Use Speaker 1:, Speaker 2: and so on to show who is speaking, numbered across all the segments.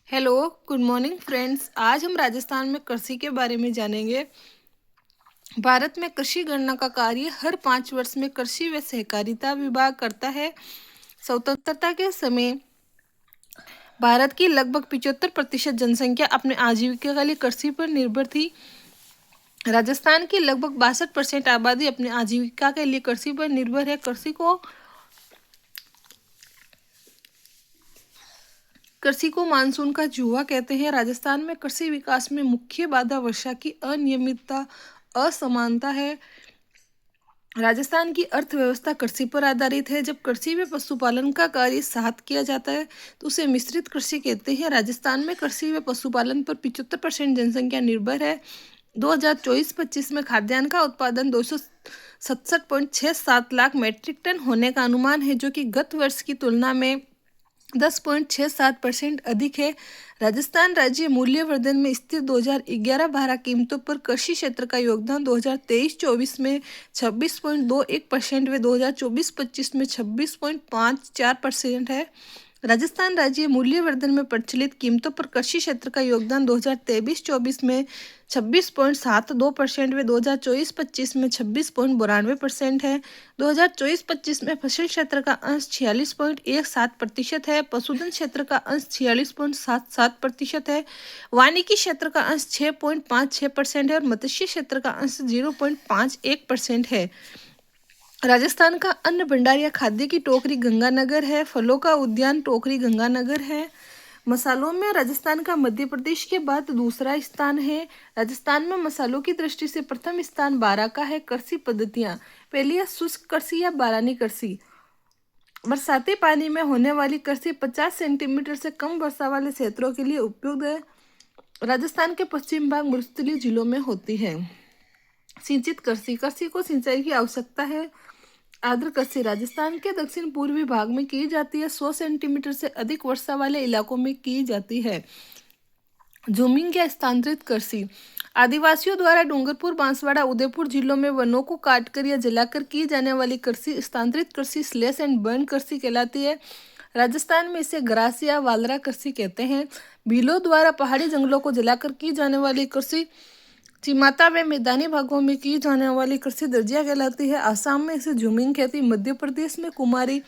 Speaker 1: Hello, good morning friends. आज हम राजस्थान में कृषि के बारे में जानेंगे। भारत में कृषि गणना का कार्य हर 5 वर्ष में कृषि व सहकारिता विभाग करता है। स्वतंत्रता के समय भारत की लगभग 75% जनसंख्या अपने आजीविका के लिए कृषि पर निर्भर थी। राजस्थान की लगभग 62% आबादी अपनी आजीविका के लिए कृषि पर निर्भर है। कृषि को मानसून का जुआ कहते हैं। राजस्थान में कृषि विकास में मुख्य बाधा वर्षा की अनियमितता, असमानता है। राजस्थान की अर्थव्यवस्था कृषि पर आधारित है। जब कृषि में पशुपालन का कार्य साथ किया जाता है तो उसे मिश्रित कृषि कहते हैं। राजस्थान में कृषि व पशुपालन पर 75% जनसंख्या निर्भर है। 2024-25 में खाद्यान्न का उत्पादन 267.67 लाख मीट्रिक टन होने का अनुमान है, जो कि गत वर्ष की तुलना में 10.67% अधिक है। राजस्थान राज्य मूल्यवर्धन में स्थिर 2011-12 कीमतों पर कृषि क्षेत्र का योगदान 2023-24 में 26.21% व 2024-25 में 26.54% है। राजस्थान राज्य मूल्यवर्धन में प्रचलित कीमतों पर कृषि क्षेत्र का योगदान 2023-24 में 26.72% व 2024-25 में 26.92% है। 2024-25 में फसल क्षेत्र का अंश 46.17% है। पशुधन क्षेत्र का अंश 46.77% है। वानिकी क्षेत्र का अंश 6.56% है और मत्स्य क्षेत्र का अंश 0.51% है। राजस्थान का अन्न भंडार या खाद्य की टोकरी गंगानगर है। फलों का उद्यान टोकरी गंगानगर है। मसालों में राजस्थान का मध्य प्रदेश के बाद दूसरा स्थान है। राजस्थान में मसालों की दृष्टि से प्रथम स्थान बारां का है। कृषि पद्धतियां, पहली है शुष्क कृषि या बारानी कृषि। बरसाती पानी में होने वाली कृषि 50 सेंटीमीटर से कम वर्षा वाले क्षेत्रों के लिए उपयुक्त है। राजस्थान के पश्चिम भाग मरुस्थलीय जिलों में होती है। सिंचित कृषि, कृषि को सिंचाई की आवश्यकता है। आर्द्र कृषि राजस्थान के दक्षिण पूर्वी भाग में की जाती है। 100 सेंटीमीटर से अधिक वर्षा वाले इलाकों में की जाती है। जूमिंग या स्थानांतरित कृषि, आदिवासियों द्वारा डूंगरपुर, बांसवाड़ा, उदयपुर जिलों में वनों को काटकर या जलाकर की जाने वाली कृषि स्थानांतरित कृषि स्लैश एंड बर्न कृषि कहलाती है। राजस्थान में इसे ग्रास या वालरा कृषि कहते हैं। भीलों द्वारा पहाड़ी जंगलों को जलाकर की जाने वाली कृषि चिमाता में मैदानी भागों में की जाने वाली कृषि दर्जिया कहलाती है। आसाम में इसे झूमिंग कहती, मध्य प्रदेश में कुमारी,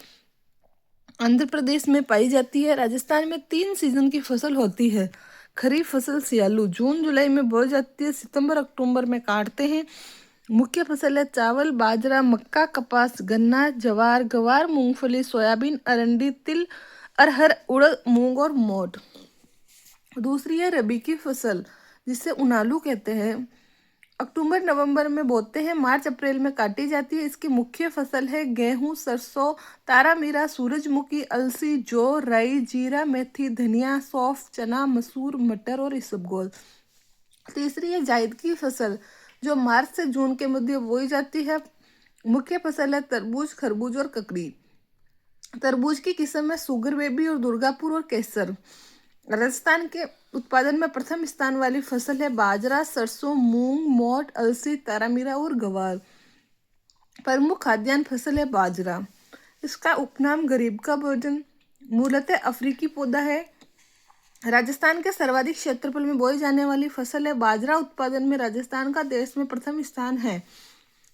Speaker 1: आंध्र प्रदेश में पाई जाती है। राजस्थान में 3 सीजन की फसल होती है। खरीफ फसल सियालू जून जुलाई में बोई जाती है, सितंबर अक्टूबर में काटते हैं। मुख्य फसल है चावल, बाजरा, मक्का, कपास, गन्ना, जवार, गवार, मूंगफली, सोयाबीन, अरंडी, तिल, अरहर, उड़द, मूंग और मोठ। दूसरी है रबी की फसल, जिसे उनालू कहते हैं। अक्टूबर नवंबर में बोते हैं, मार्च अप्रैल में काटी जाती है। इसकी मुख्य फसल है गेहूं, सरसों, तारामीरा, सूरजमुखी, अलसी, जौ, राई, जीरा, मेथी, धनिया, सौंफ, चना, मसूर, मटर और इसबगोल। तीसरी है जायद की फसल, जो मार्च से जून के मध्य बोई जाती है। मुख्य फसल है तरबूज, खरबूज और ककड़ी। तरबूज की किस्म है सुगर बेबी और दुर्गापुर और केसर। राजस्थान के उत्पादन में प्रथम स्थान वाली फसल है बाजरा, सरसों, मूंग, मोठ, अलसी, तारामीरा और गवार। प्रमुख खाद्यान्न फसल है बाजरा। इसका उपनाम गरीब का भोजन, मूलतः अफ्रीकी पौधा है। राजस्थान के सर्वाधिक क्षेत्रफल में बोई जाने वाली फसल है बाजरा। उत्पादन में राजस्थान का देश में प्रथम स्थान है।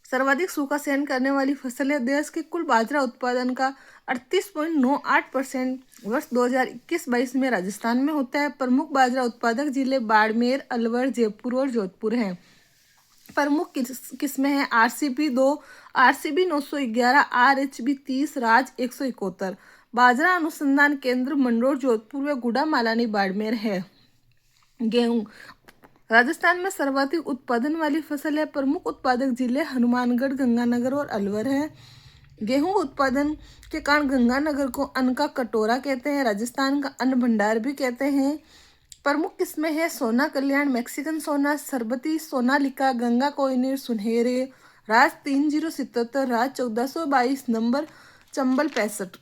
Speaker 1: सर्वाधिक सूखा सहन करने वाली फसल है। देश के कुल बाजरा उत्पादन का 38.98% वर्ष 2021-22 में राजस्थान में होता है। प्रमुख बाजरा उत्पादक जिले बाड़मेर, अलवर, जयपुर और जोधपुर हैं। प्रमुख किस्में हैं RCB 2, RCB 911, RHB 30, राज 171। बाजरा अनुसंधान केंद्र मंडोर, जोधपुर व गुड़ा मालानी बाड़मेर है। गेहूं, राजस्थान में सर्वाधिक उत्पादन वाली फसल है। प्रमुख उत्पादक जिले हनुमानगढ़, गंगानगर और अलवर हैं। गेहूं उत्पादन के कारण गंगानगर को अन्न का कटोरा कहते हैं। राजस्थान का अन्न भंडार भी कहते हैं। प्रमुख किस्में हैं सोना कल्याण, मैक्सिकन सोना, सरबती, सोनालिका, गंगा कोहिनूर, सुनहरे, राज 3077, राज 1422 नंबर, चंबल 65।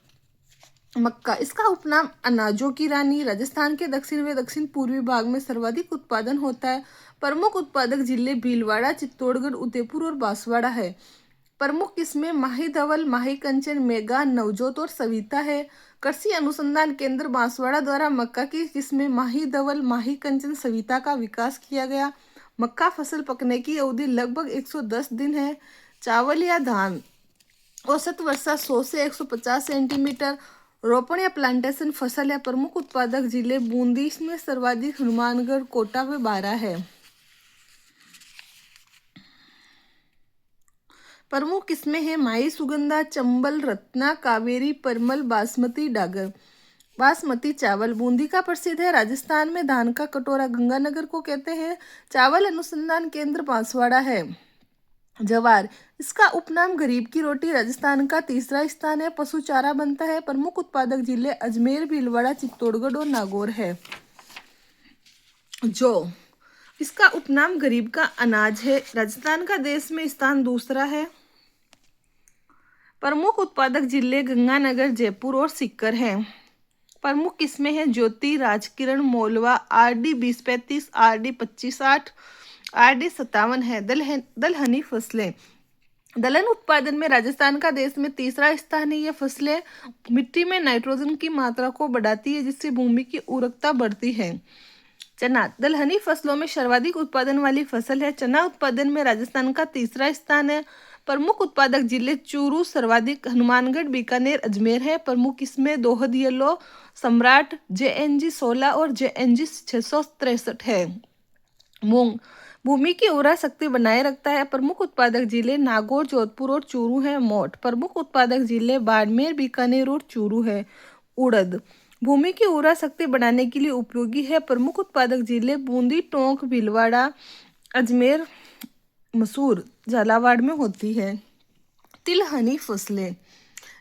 Speaker 1: मक्का, इसका उपनाम अनाजों की रानी। राजस्थान के दक्षिण व दक्षिण पूर्वी भाग में सर्वाधिक उत्पादन होता है। प्रमुख उत्पादक जिले भीलवाड़ा, चित्तौड़गढ़, उदयपुर और बांसवाड़ा है। प्रमुख किस्में माही धवल, माही कंचन, मेगा, नवजोत और सविता है। कृषि अनुसंधान केंद्र बांसवाड़ा द्वारा मक्का की किस्में माही धवल, माही कंचन, सविता का विकास किया गया। मक्का फसल पकने की अवधि लगभग 110 दिन है। चावल या धान औसत वर्षा 100 से 150 सेंटीमीटर। रोपण या प्लांटेशन फसल या प्रमुख उत्पादक जिले बूंदी में सर्वाधिक, हनुमानगढ़, कोटा व बारा है। प्रमुख किस्में हैं माई सुगंधा, चंबल, रत्ना, कावेरी, परमल, बासमती, डागर। बासमती चावल बूंदी का प्रसिद्ध है। राजस्थान में धान का कटोरा गंगानगर को कहते हैं। चावल अनुसंधान केंद्र बांसवाड़ा है। जवार, इसका उपनाम गरीब की रोटी, राजस्थान का तीसरा स्थान है। पशु चारा बनता है। प्रमुख उत्पादक जिले अजमेर, भीलवाड़ा, चित्तौड़गढ़ और नागौर है। जौ, इसका उपनाम गरीब का अनाज है। राजस्थान का देश में स्थान दूसरा है। प्रमुख उत्पादक जिले गंगानगर, जयपुर और सीकर हैं। प्रमुख किस्में हैं ज्योति, राजकिरण, मोलवा, RD 2035, RD 2560, RD 57 है। दलहनी फसलें, दलहन उत्पादन में राजस्थान का देश में तीसरा स्थान है। ये फसलें मिट्टी में नाइट्रोजन की मात्रा को बढ़ाती है, जिससे भूमि की उर्वरकता बढ़ती है। चना, दलहनी फसलों में सर्वाधिक उत्पादन वाली फसल है। चना उत्पादन में राजस्थान का तीसरा स्थान है। प्रमुख उत्पादक जिले चूरू, सर्वाधिक, हनुमानगढ़, बीकानेर, अजमेर है। प्रमुख किस्में दोहद येलो, सम्राट, JNG 16 और JNG 663 है। मूंग, भूमि की उर्वरा शक्ति बनाए रखता है। प्रमुख उत्पादक जिले नागौर, जोधपुर और चूरू है। मोठ, प्रमुख उत्पादक जिले बाड़मेर, बीकानेर और चूरू है। उड़द, भूमि की उर्वरा शक्ति बढ़ाने के लिए उपयोगी है। प्रमुख उत्पादक जिले बूंदी, टोंक, भीलवाड़ा, अजमेर, मसूर, झालावाड़ में होती है। तिलहनी फसलें,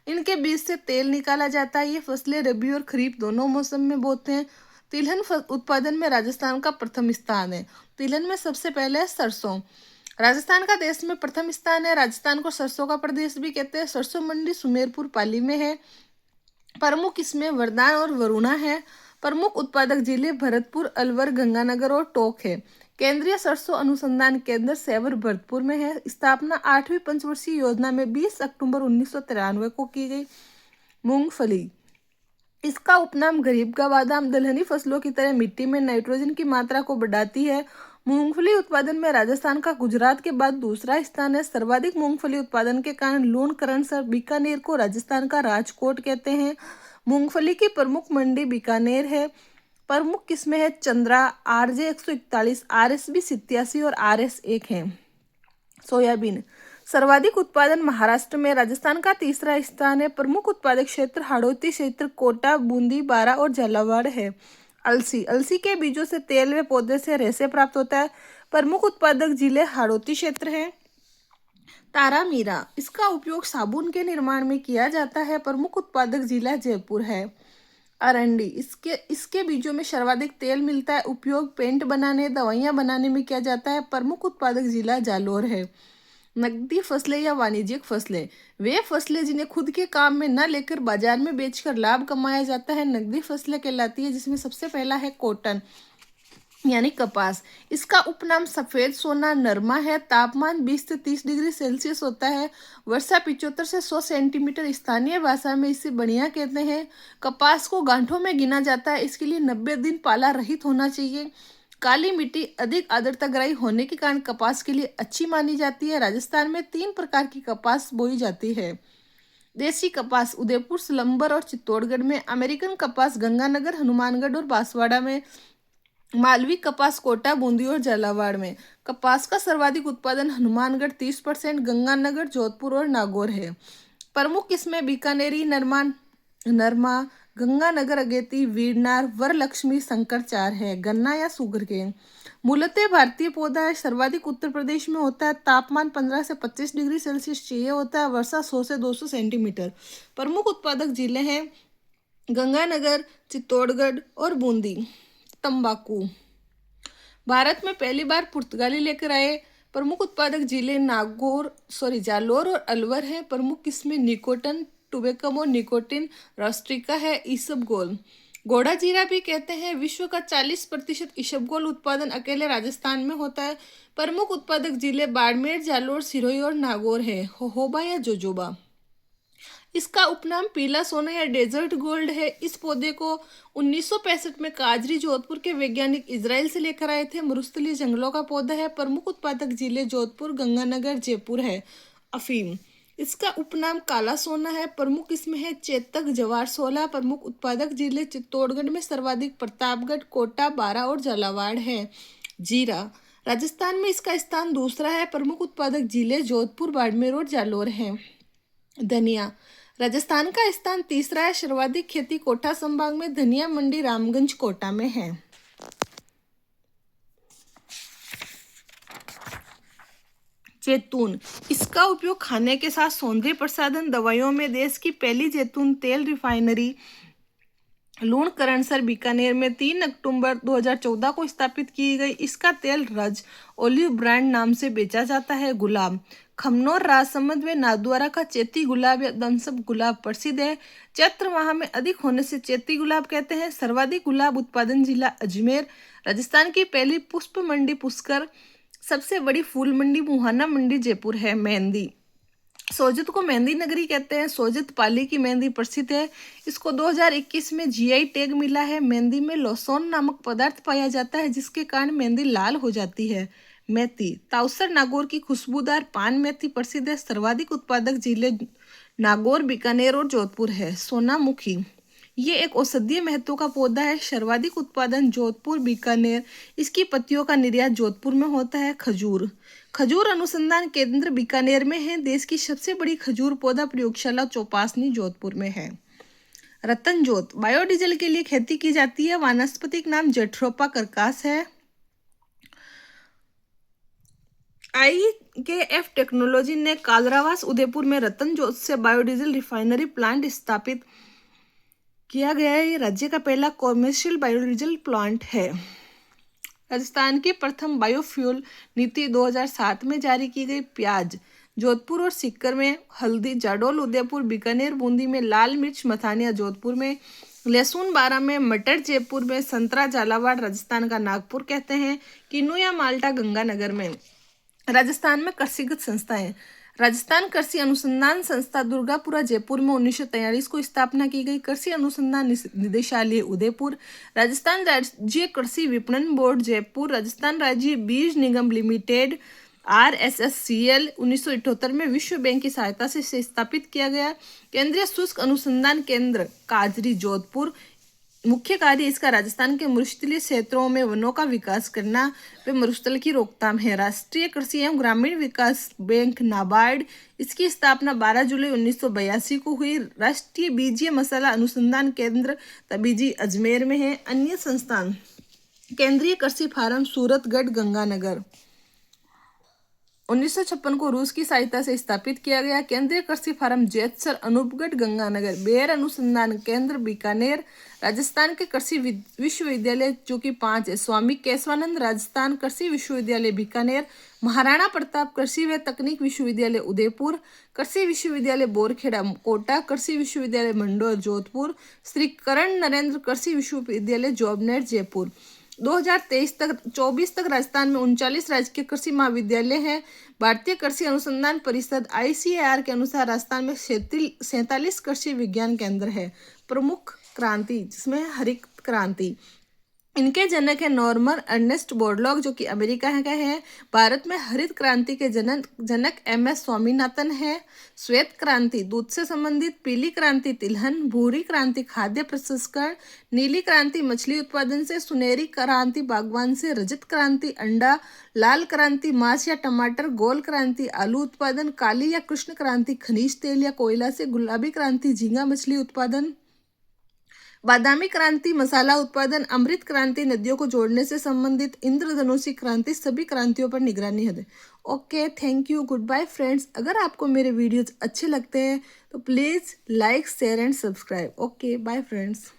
Speaker 1: इनके बीज से तेल निकाला जाता है। ये फसलें रबी और खरीफ दोनों मौसम में बोते हैं। तिलहन उत्पादन में राजस्थान का प्रथम स्थान है। तिलहन में सबसे पहले है सरसों। राजस्थान का देश में प्रथम स्थान है। राजस्थान को सरसों का प्रदेश भी कहते हैं। सरसों मंडी सुमेरपुर, पाली में है। प्रमुख किस्में वरदान और वरुणा है। प्रमुख उत्पादक जिले भरतपुर, अलवर, गंगानगर और टोंक है। केंद्रीय सरसों अनुसंधान केंद्र सेवर भरतपुर में है। स्थापना 8वीं पंचवर्षीय योजना में 20 अक्टूबर 1993 को की गई। मूंगफली, इसका उपनाम गरीब का बादाम, दलहनी फसलों की तरह मिट्टी में नाइट्रोजन की मात्रा को बढ़ाती है। मूंगफली उत्पादन में राजस्थान का गुजरात के बाद दूसरा स्थान है। सर्वाधिक मूंगफली उत्पादन के कारण लूणकरणसर, बीकानेर को राजस्थान का राजकोट कहते हैं। मूंगफली की प्रमुख मंडी बीकानेर है। प्रमुख किस्में है चंद्रा, RJ 141, RSB 87 और RS 1 है। सोयाबीन, सर्वाधिक उत्पादन महाराष्ट्र में, राजस्थान का तीसरा स्थान है। प्रमुख उत्पादक क्षेत्र हाड़ौती क्षेत्र, कोटा, बूंदी, बारा और झालावाड़ है। अलसी, अलसी के बीजों से तेल व पौधे से रेशे प्राप्त होता है। प्रमुख उत्पादक जिले हाड़ौती क्षेत्र है। तारामीरा, इसका उपयोग साबुन के निर्माण में किया जाता है। प्रमुख उत्पादक जिला जयपुर है। अरंडी, इसके बीजों में सर्वाधिक तेल मिलता है। उपयोग पेंट बनाने, दवाइयां बनाने में किया जाता है। प्रमुख उत्पादक जिला जालोर है। नकदी फसलें या वाणिज्यिक फसलें, वे फसलें जिन्हें खुद के काम में न लेकर बाजार में बेचकर लाभ कमाया जाता है, नकदी फसलें कहलाती है। जिसमें सबसे पहला है कॉटन यानी कपास। इसका उपनाम सफेद सोना, नरमा है। तापमान 20 से 30 डिग्री सेल्सियस होता है। वर्षा 75 से 100 सेंटीमीटर। स्थानीय भाषा में इसे बढ़िया कहते हैं। कपास को गांठों में गिना जाता है। इसके लिए 90 दिन पाला रहित होना चाहिए। काली मिट्टी अधिक आर्द्रता ग्राही होने के कारण कपास के लिए अच्छी मानी जाती है। राजस्थान में 3 प्रकार की कपास बोई जाती है। देसी कपास उदयपुर, सलम्बर और चित्तौड़गढ़ में। अमेरिकन कपास गंगानगर, हनुमानगढ़ और बांसवाड़ा में। मालवी कपास कोटा, बूंदी और झालावाड़ में। कपास का सर्वाधिक उत्पादन हनुमानगढ़ 30%, गंगानगर, जोधपुर और नागौर है। प्रमुख किस्में बीकानेरी नरमा, गंगानगर अगेती, वीरनार, वरलक्ष्मी, शंकर 4 है। गन्ना या सुगर केन, मूलतः भारतीय पौधा है। सर्वाधिक उत्तर प्रदेश में होता है। तापमान 15 से 25 डिग्री सेल्सियस चाहिए होता है। वर्षा 100 से 200 सेंटीमीटर। प्रमुख उत्पादक जिले हैं गंगानगर, चित्तौड़गढ़ और बूंदी। तंबाकू, भारत में पहली बार पुर्तगाली लेकर आए। प्रमुख उत्पादक जिले जालोर और अलवर हैं। प्रमुख किस्में निकोटन, टुबेकम और निकोटिन, राष्ट्रिका है। ईसबगोल, गोड़ा जीरा भी कहते हैं। विश्व का 40% इसबगोल उत्पादन अकेले राजस्थान में होता है। प्रमुख उत्पादक जिले बाड़मेर, जालोर, सिरोही और नागौर है। होहोबा या जोजोबा, इसका उपनाम पीला सोना या डेजर्ट गोल्ड है। इस पौधे को 1965 में काजरी, जोधपुर के वैज्ञानिक इजराइल से लेकर आए थे। मरुस्थलीय जंगलों का पौधा है। प्रमुख उत्पादक जिले जोधपुर, गंगानगर, जयपुर है। अफीम, इसका उपनाम काला सोना है। प्रमुख किस्में है चेतक, जवार, 16। प्रमुख उत्पादक जिले चित्तौड़गढ़ में सर्वाधिक प्रतापगढ़, कोटा, बारा और झालावाड़ है। जीरा, राजस्थान में इसका स्थान दूसरा है। प्रमुख उत्पादक जिले जोधपुर, बाड़मेर और जालोर हैं। धनिया, राजस्थान का स्थान तीसरा है। सर्वाधिक खेती कोटा संभाग में धनिया मंडी रामगंज, कोटा में है। जैतून, इसका उपयोग खाने के साथ सौंदर्य प्रसाधन, दवाइयों में देश की पहली जैतून तेल रिफाइनरी लूणकरणसर, बीकानेर में 3 अक्टूबर 2014 को स्थापित की गई। इसका तेल रज ओलिव ब्रांड नाम से बेचा जाता है। गुलाब, खमनोर, राजसमंद व नाथद्वारा का चैती गुलाब या दनसब गुलाब प्रसिद्ध है। चैत्र माह में अधिक होने से चैती गुलाब कहते हैं। सर्वाधिक गुलाब उत्पादन जिला अजमेर। राजस्थान की पहली पुष्प मंडी पुष्कर। सबसे बड़ी फूल मंडी मुहाना मंडी, जयपुर है। मेहंदी, सोजत को मेहंदी नगरी कहते हैं। सोजत पाली की मेहंदी प्रसिद्ध है। इसको 2021 में जीआई टैग मिला है। मेहंदी में लोसोन नामक पदार्थ पाया जाता है, जिसके कारण मेहंदी लाल हो जाती है। मेथी, ताउसर, नागौर की खुशबूदार पान मेथी प्रसिद्ध है। सर्वाधिक उत्पादक जिले नागौर, बीकानेर और जोधपुर है। सोनामुखी, ये एक औषधीय महत्व का पौधा है। सर्वाधिक उत्पादन जोधपुर, बीकानेर। इसकी पत्तियों का निर्यात जोधपुर में होता है। खजूर, खजूर अनुसंधान केंद्र बीकानेर में है। देश की सबसे बड़ी खजूर पौधा प्रयोगशाला चौपासनी, जोधपुर में है। रतन जोत, बायोडीजल के लिए खेती की जाती है। वानस्पतिक नाम जेट्रोपा कर्कास है। IKF टेक्नोलॉजी ने कालरावास, उदयपुर में रतन जोत से बायोडीजल रिफाइनरी प्लांट स्थापित किया गया है। ये राज्य का पहला कॉमर्शियल बायोडीजल प्लांट है। राजस्थान की प्रथम बायोफ्यूल नीति 2007 में जारी की गई। प्याज, जोधपुर और सीकर में। हल्दी, जाडोल, उदयपुर, बीकानेर, बूंदी में। लाल मिर्च, मथानिया, जोधपुर में। लहसुन, बारा में। मटर, जयपुर में। संतरा, झालावाड़, राजस्थान का नागपुर कहते हैं। किन्नू या माल्टा, गंगानगर में। राजस्थान में कृषिगत संस्थाएं, राजस्थान कृषि अनुसंधान संस्था दुर्गापुरा, जयपुर में 1943 को स्थापना की गई। कृषि अनुसंधान निदेशालय, उदयपुर। राजस्थान राज्य कृषि विपणन बोर्ड, जयपुर। राजस्थान राज्य बीज निगम लिमिटेड, RSSCL, 1978 में विश्व बैंक की सहायता से स्थापित किया गया। केंद्रीय शुष्क अनुसंधान केंद्र, काजरी, जोधपुर। मुख्य कार्य इसका राजस्थान के मरुस्थलीय क्षेत्रों में वनों का विकास करना व मरुस्थल की रोकथाम है। राष्ट्रीय कृषि एवं ग्रामीण विकास बैंक, नाबार्ड। इसकी स्थापना 12 जुलाई 1982 को हुई। राष्ट्रीय बीजीय मसाला अनुसंधान केंद्र, तबीजी, अजमेर में है। अन्य संस्थान, केंद्रीय कृषि फार्म, सूरतगढ़, गंगानगर। 1956 को रूस की सहायता से स्थापित किया गया। केंद्रीय कृषि फार्म, जैतसर, अनूपगढ़, गंगानगर। बेर अनुसंधान केंद्र, बीकानेर। राजस्थान के कृषि विश्वविद्यालय जो कि 5 है। स्वामी केशवानंद राजस्थान कृषि विश्वविद्यालय, बीकानेर। महाराणा प्रताप कृषि व तकनीक विश्वविद्यालय, उदयपुर। कृषि विश्वविद्यालय बोरखेड़ा, कोटा। कृषि विश्वविद्यालय मंडोर, जोधपुर। श्री करण नरेंद्र कृषि विश्वविद्यालय, जोबनेर, जयपुर। 2023-24 तक राजस्थान में 39 राजकीय कृषि महाविद्यालय हैं। भारतीय कृषि अनुसंधान परिषद ICAR के अनुसार राजस्थान में 47 कृषि विज्ञान केंद्र है। प्रमुख क्रांति, जिसमें हरित क्रांति, इनके जनक है नॉर्मन अर्नेस्ट बोरलॉग, जो कि अमेरिका का है। भारत में हरित क्रांति के जनक MS स्वामीनाथन है। श्वेत क्रांति, दूध से संबंधित। पीली क्रांति, तिलहन। भूरी क्रांति, खाद्य प्रसंस्करण। नीली क्रांति, मछली उत्पादन से। सुनहरी क्रांति, बागवान से। रजत क्रांति, अंडा। लाल क्रांति, मांस या टमाटर। गोल क्रांति, आलू उत्पादन। काली या कृष्ण क्रांति, खनिज तेल या कोयला से। गुलाबी क्रांति, झींगा मछली उत्पादन। बादामी क्रांति, मसाला उत्पादन। अमृत क्रांति, नदियों को जोड़ने से संबंधित। इंद्रधनुषी क्रांति, सभी क्रांतियों पर निगरानी है। Okay, thank you, good bye friends. अगर आपको मेरे वीडियोज अच्छे लगते हैं तो please like, share and subscribe. Okay, bye friends.